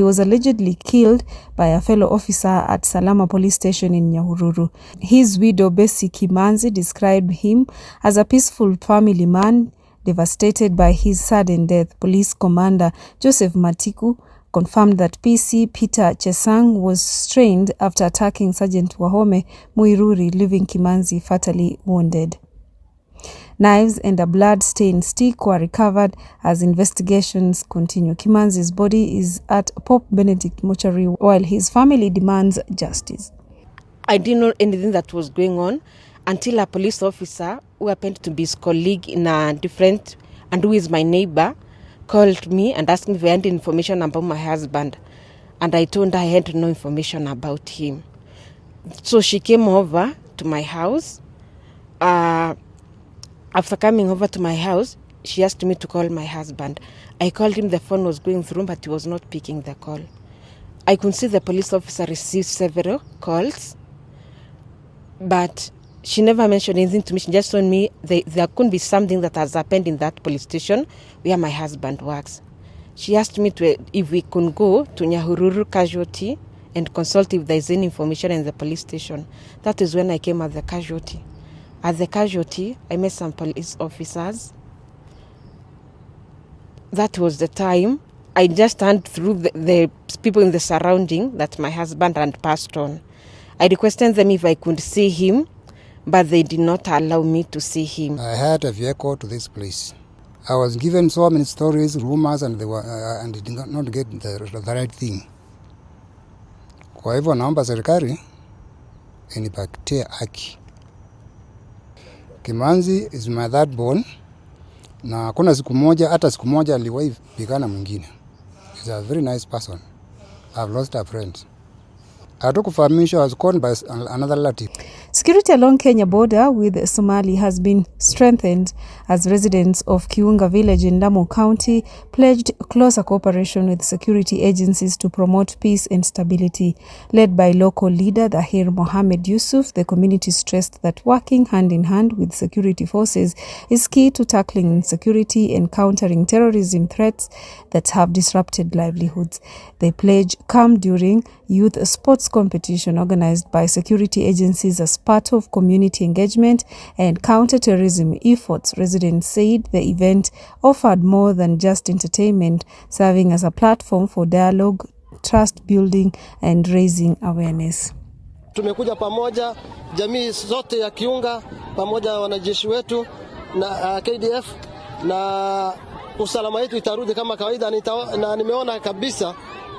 he was allegedly killed by a fellow officer at Salama police station in Nyahururu. His widow, Bessie Kimanzi, described him as a peaceful family man devastated by his sudden death. Police Commander Joseph Matiku confirmed that PC Peter Chesang was strained after attacking Sergeant Wahome Muiruri, leaving Kimanzi fatally wounded. Knives and a blood-stained stick were recovered as investigations continue. Kimanzi's body is at Pope Benedict Mortuary while his family demands justice. I didn't know anything that was going on until a police officer who happened to be his colleague in a different and who is my neighbor called me and asked me if I had information about my husband. And I told her I had no information about him. So she came over to my house. After coming over to my house, she asked me to call my husband. I called him, the phone was going through, but he was not picking the call. I could see the police officer received several calls, but she never mentioned anything to me. She just told me there could be something that has happened in that police station where my husband works. She asked me if we could go to Nyahururu casualty and consult if there is any information in the police station. That is when I came at the casualty. At the casualty, I met some police officers. That was the time I just turned through the people in the surrounding that my husband had passed on. I requested them if I could see him, but they did not allow me to see him. I had a vehicle to this place. I was given so many stories, rumors, and and did not get the right thing. Kwa hivyo naomba serikali inipatie haki. Kimanzi is my third born, na hakuna hata siku moja aliwahi pigana mwingine. He's a very nice person. I've lost a friend. Hatukufahamisha, was called by another relative. Security along Kenya border with Somalia has been strengthened as residents of Kiunga village in Lamu County pledged closer cooperation with security agencies to promote peace and stability. Led by local leader Dahir Mohamed Yusuf, the community stressed that working hand in hand with security forces is key to tackling insecurity and countering terrorism threats that have disrupted livelihoods. The pledge came during youth sports competition organized by security agencies as part of community engagement and counter-terrorism efforts. Residents said the event offered more than just entertainment, serving as a platform for dialogue, trust building and raising awareness. Tumekuja pamoja jamii zote ya Kiunga pamoja wanajeshi wetu na KDF na usalama wetu itarudi kama kawaida, na nimeona kabisa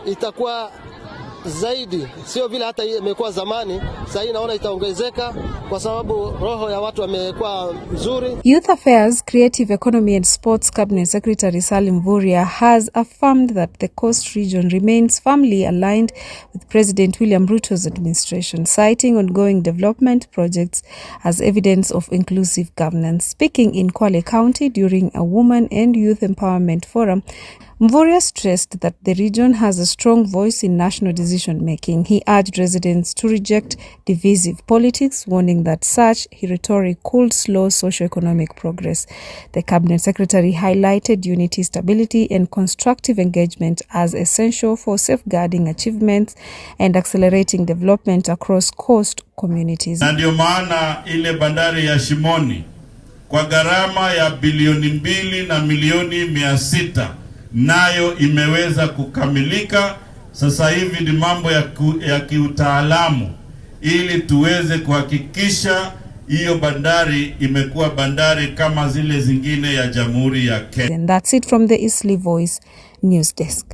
itakuwa zaidi, sio vile hata imekuwa zamani. Sasa naona itaongezeka kwa sababu roho ya watu wamekuwa nzuri. Youth Affairs, Creative Economy and Sports Cabinet Secretary Mvurya has affirmed that the coast region remains firmly aligned with President William Ruto's administration, citing ongoing development projects as evidence of inclusive governance. Speaking in Kwale County during a Women and Youth Empowerment Forum, Mvurya stressed that the region has a strong voice in national decision-making. He urged residents to reject divisive politics, warning that such rhetoric could slow socio-economic progress. The cabinet secretary highlighted unity, stability, and constructive engagement as essential for safeguarding achievements and accelerating development across coast communities. Na ndio maana ile bandari ya Shimoni kwa gharama ya bilioni 2 na milioni 600 nayo imeweza kukamilika. Sasa hivi ni mambo ya kiutaalamu ili tuweze kuhakikisha hiyo bandari imekuwa bandari kama zile zingine ya Jamhuri ya Kenya. And that's it from the Eastleigh Voice News Desk.